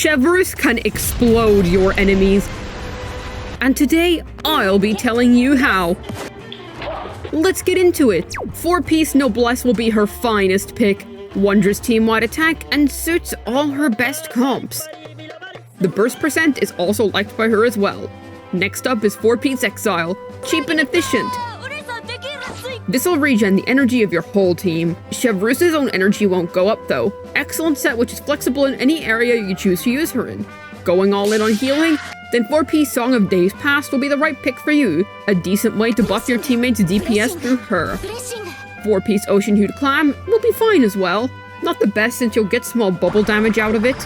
Chevreuse can explode your enemies. And today, I'll be telling you how. Let's get into it. 4-piece Noblesse will be her finest pick. Wondrous team-wide attack and suits all her best comps. The burst percent is also liked by her as well. Next up is 4-piece Exile. Cheap and efficient. This'll regen the energy of your whole team. Chevreuse's own energy won't go up though. Excellent set which is flexible in any area you choose to use her in. Going all in on healing? Then 4-piece Song of Days Past will be the right pick for you. A decent way to buff your teammates' DPS through her. 4-piece Ocean Hued Clam will be fine as well. Not the best since you'll get small bubble damage out of it.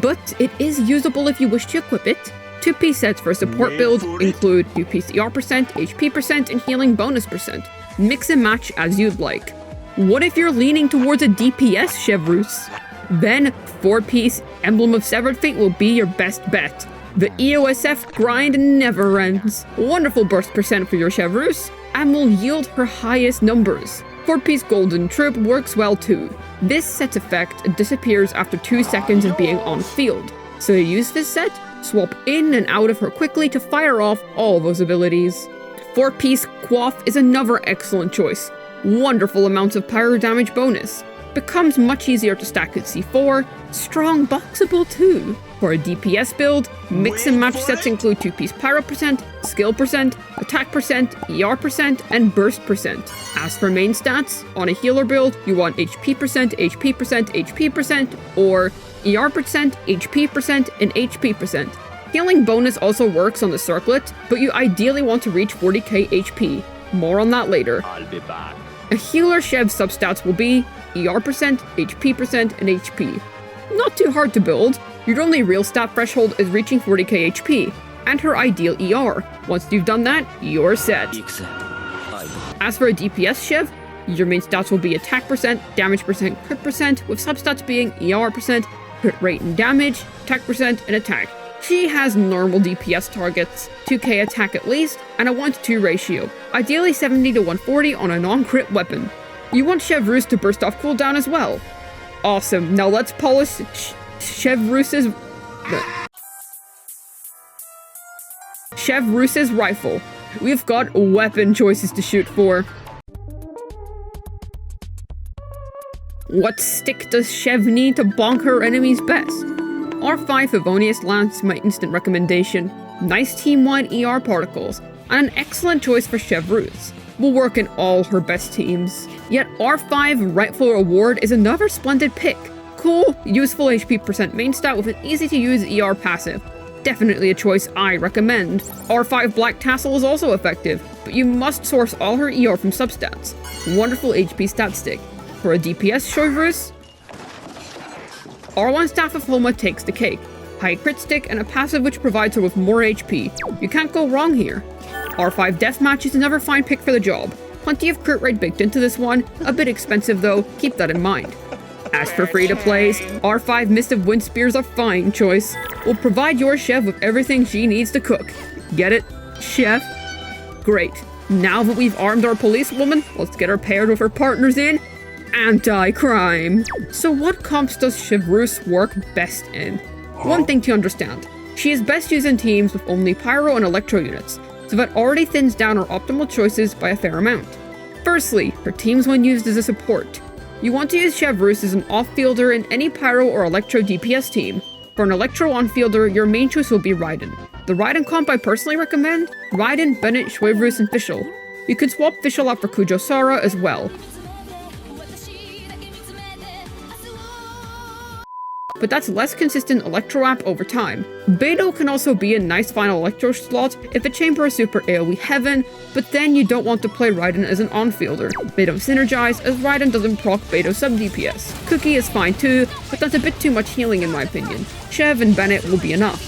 But it is usable if you wish to equip it. 2-piece sets for support build include 2-piece ER percent, HP percent, and healing bonus percent. Mix and match as you'd like. What if you're leaning towards a DPS Chevreuse? Then 4-piece Emblem of Severed Fate will be your best bet. The EOSF grind never ends. Wonderful burst percent for your Chevreuse, and will yield her highest numbers. 4-piece Golden Troop works well too. This set's effect disappears after 2 seconds of being on field. So you use this set, swap in and out of her quickly to fire off all those abilities. 4-piece Quaff is another excellent choice. Wonderful amounts of pyro damage bonus. Becomes much easier to stack at C4, strong boxable too. For a DPS build, mix and match sets include 2-piece pyro percent, skill percent, attack percent, ER percent, and burst percent. As for main stats, on a healer build, you want HP percent, HP percent, HP percent, or ER percent, HP percent, and HP percent. Healing bonus also works on the circlet, but you ideally want to reach 40k HP. More on that later. I'll be back. A healer Chev's substats will be ER percent, HP percent, and HP. Not too hard to build. Your only real stat threshold is reaching 40k HP, and her ideal ER. Once you've done that, you're set. As for a DPS Chev, your main stats will be attack percent, damage percent, crit percent, with substats being ER percent, crit rate and damage, attack percent, and attack. She has normal DPS targets, 2k attack at least, and a 1-to-2 ratio, ideally 70 to 140 on a non-crit weapon. You want Chevreuse to burst off cooldown as well. Awesome, now let's polish Chevreuse's rifle. We've got weapon choices to shoot for. What stick does Chev need to bonk her enemies best? R5 Favonius Lance, my instant recommendation. Nice team-wide ER particles, and an excellent choice for Chevreuse. Will work in all her best teams. Yet R5 Rightful Reward is another splendid pick. Cool, useful HP percent main stat with an easy-to-use ER passive. Definitely a choice I recommend. R5 Black Tassel is also effective, but you must source all her ER from substats. Wonderful HP stat stick. For a DPS Chevreuse, R1 Staff of Homa takes the cake. High crit stick and a passive which provides her with more HP. You can't go wrong here. R5 Deathmatch is another fine pick for the job. Plenty of crit rate baked into this one, a bit expensive though, keep that in mind. As for free-to-plays, R5 Mist of Wind Spear is a fine choice. Will provide your Chev with everything she needs to cook. Get it? Chef? Great. Now that we've armed our policewoman, let's get her paired with her partners in anti-crime. So what comps does Chevreuse work best in? One thing to understand, she is best used in teams with only pyro and electro units, so that already thins down her optimal choices by a fair amount. Firstly, for teams when used as a support. You want to use Chevreuse as an off-fielder in any pyro or electro DPS team. For an electro on-fielder, your main choice will be Raiden. The Raiden comp I personally recommend? Raiden, Bennett, Chevreuse, and Fischl. You can swap Fischl out for Kujosara as well. But that's less consistent Electro app over time. Beidou can also be a nice final Electro slot if the chamber is super AoE heaven, but then you don't want to play Raiden as an on-fielder. They don't synergize, as Raiden doesn't proc Beidou sub-DPS. Cookie is fine too, but that's a bit too much healing in my opinion. Chev and Bennett will be enough.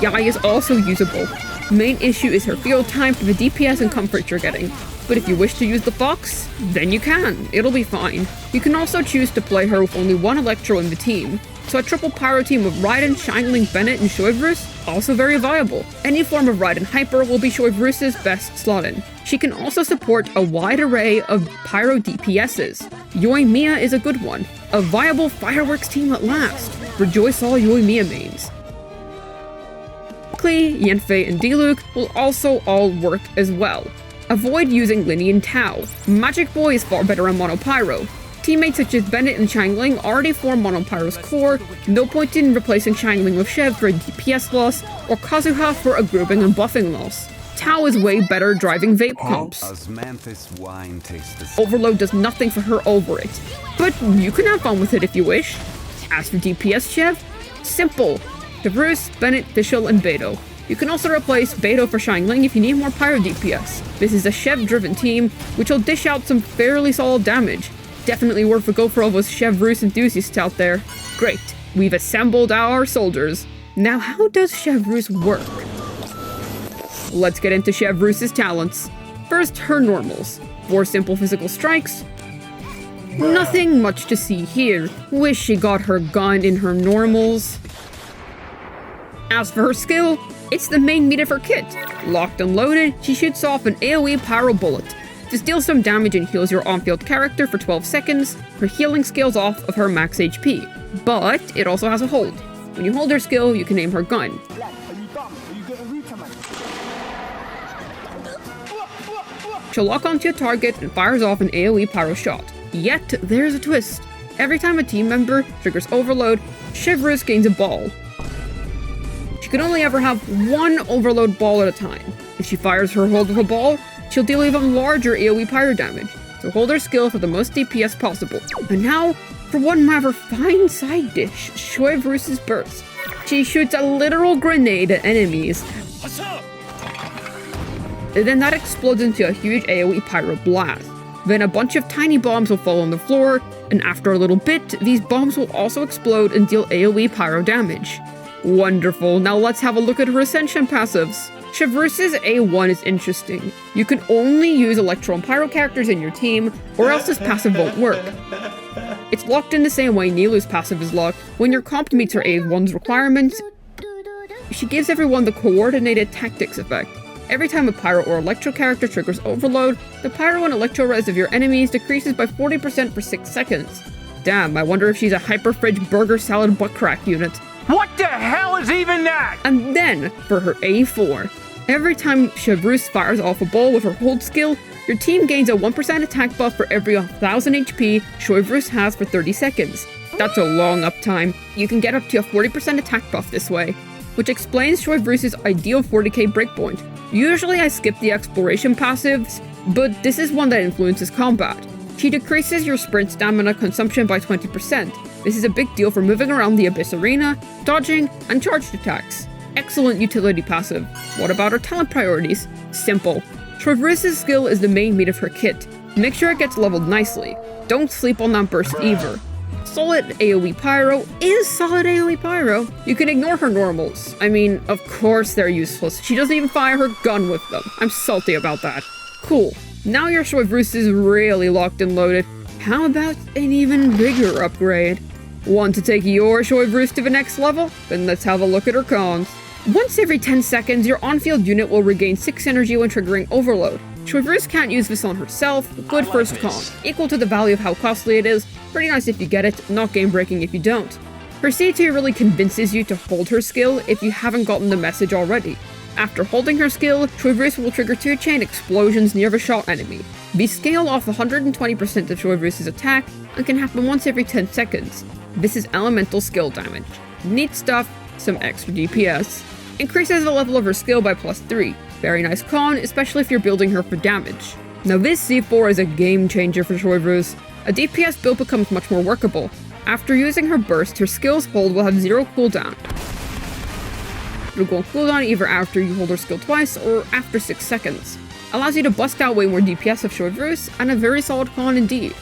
Yai is also usable. Main issue is her field time for the DPS and comfort you're getting. But if you wish to use the Fox, then you can. It'll be fine. You can also choose to play her with only one Electro in the team. So a triple pyro team of Raiden, Shineling, Bennett, and Chevreuse, also very viable. Any form of Raiden Hyper will be Chevreuse's best slot in. She can also support a wide array of pyro DPSs. Yoimiya is a good one, a viable fireworks team at last. Rejoice all Yoimiya mains. Klee, Yanfei, and Diluc will also all work as well. Avoid using Linny and Tao. Magic Boy is far better on Monopyro. Teammates such as Bennett and Xiangling already form Monopyro's core, no point in replacing Xiangling with Chev for a DPS loss, or Kazuha for a grouping and buffing loss. Tao is way better driving vape comps. Overload does nothing for her over it, but you can have fun with it if you wish. As for DPS Chev, simple. Chevreuse, Bennett, Fischl, and Beidou. You can also replace Beidou for Xiangling if you need more pyro DPS. This is a Chev-driven team, which will dish out some fairly solid damage. Definitely worth a go for all those Chevreuse enthusiasts out there. Great, we've assembled our soldiers. Now how does Chevreuse work? Let's get into Chevreuse's talents. First, her normals. 4 simple physical strikes. Nothing much to see here. Wish she got her gun in her normals. As for her skill, it's the main meat of her kit. Locked and loaded, she shoots off an AoE pyro bullet. This deals some damage and heals your on-field character for 12 seconds. Her healing scales off of her max HP, but it also has a hold. When you hold her skill, you can aim her gun. She'll lock onto your target and fires off an AoE pyro shot. Yet, there's a twist. Every time a team member triggers overload, Chevreuse gains a ball. She can only ever have 1 overload ball at a time. If she fires her hold with a ball, she'll deal even larger AoE pyro damage, so hold her skill for the most DPS possible. And now, for one rather fine side dish, Chevreuse's burst. She shoots a literal grenade at enemies. What's up? And then that explodes into a huge AoE pyro blast. Then a bunch of tiny bombs will fall on the floor, and after a little bit, these bombs will also explode and deal AoE pyro damage. Wonderful, now let's have a look at her Ascension passives. Chevreuse's A1 is interesting. You can only use Electro and Pyro characters in your team, or else this passive won't work. It's locked in the same way Nilou's passive is locked. When your comp meets her A1's requirements, she gives everyone the Coordinated Tactics effect. Every time a Pyro or Electro character triggers Overload, the Pyro and Electro res of your enemies decreases by 40% for 6 seconds. Damn, I wonder if she's a Hyperfridge Burger Salad Butt Crack unit. What the hell is even that? And then, for her A4. Every time Chevreuse fires off a ball with her hold skill, your team gains a 1% attack buff for every 1000 HP Chevreuse has for 30 seconds. That's a long uptime. You can get up to a 40% attack buff this way, which explains Chevreuse's ideal 40k breakpoint. Usually I skip the exploration passives, but this is one that influences combat. She decreases your sprint stamina consumption by 20%. This is a big deal for moving around the Abyss Arena, dodging, and charged attacks. Excellent utility passive. What about her talent priorities? Simple. Chevreuse's skill is the main meat of her kit. Make sure it gets leveled nicely. Don't sleep on that burst either. Solid AoE Pyro is solid AoE Pyro. You can ignore her normals. I mean, of course they're useless. She doesn't even fire her gun with them. I'm salty about that. Cool. Now your Chevreuse is really locked and loaded. How about an even bigger upgrade? Want to take your Chevreuse to the next level? Then let's have a look at her cons. Once every 10 seconds, your on-field unit will regain 6 energy when triggering Overload. Chevreuse can't use this on herself. Good first con. Equal to the value of how costly it is. Pretty nice if you get it, not game-breaking if you don't. Her C2 really convinces you to hold her skill if you haven't gotten the message already. After holding her skill, Chevreuse will trigger 2 chain explosions near the shot enemy. These scale off 120% of Chevreuse's attack and can happen once every 10 seconds. This is elemental skill damage. Neat stuff, some extra DPS. Increases the level of her skill by +3. Very nice con, especially if you're building her for damage. Now this C4 is a game changer for Chevreuse. A DPS build becomes much more workable. After using her burst, her skill's hold will have 0 cooldown. It'll go on cooldown either after you hold her skill twice or after 6 seconds. Allows you to bust out way more DPS of Chevreuse, and a very solid con indeed.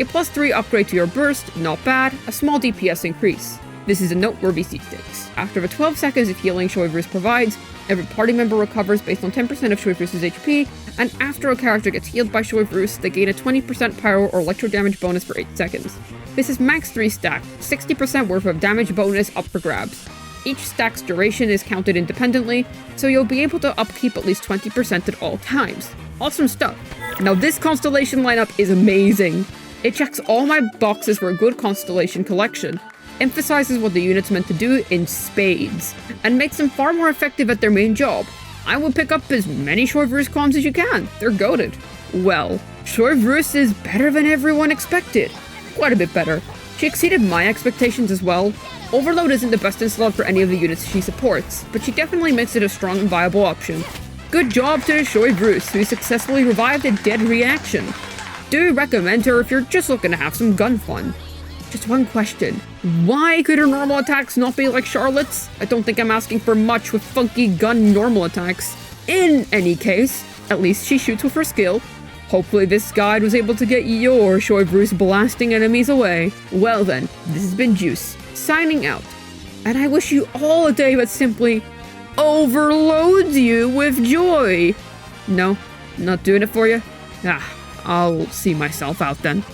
A +3 upgrade to your burst, not bad, a small DPS increase. This is a noteworthy C6. After the 12 seconds of healing Chevreuse provides, every party member recovers based on 10% of Chevreuse's HP, and after a character gets healed by Chevreuse, they gain a 20% pyro or electro damage bonus for 8 seconds. This is max 3 stacked, 60% worth of damage bonus up for grabs. Each stack's duration is counted independently, so you'll be able to upkeep at least 20% at all times. Awesome stuff. Now this Constellation lineup is amazing. It checks all my boxes for a good Constellation collection. emphasizes what the unit's meant to do in spades, and makes them far more effective at their main job. I would pick up as many Chevreuse comms as you can. They're goated. Well, Chevreuse is better than everyone expected. Quite a bit better. She exceeded my expectations as well. Overload isn't the best install for any of the units she supports, but she definitely makes it a strong and viable option. Good job to the Chevreuse, who successfully revived a dead reaction. Do recommend her if you're just looking to have some gun fun. Just one question. Why could her normal attacks not be like Charlotte's? I don't think I'm asking for much with funky gun normal attacks. In any case, at least she shoots with her skill. Hopefully this guide was able to get your Chevreuse blasting enemies away. Well then, this has been Juice, signing out. And I wish you all a day that simply overloads you with joy. No, not doing it for you? I'll see myself out then.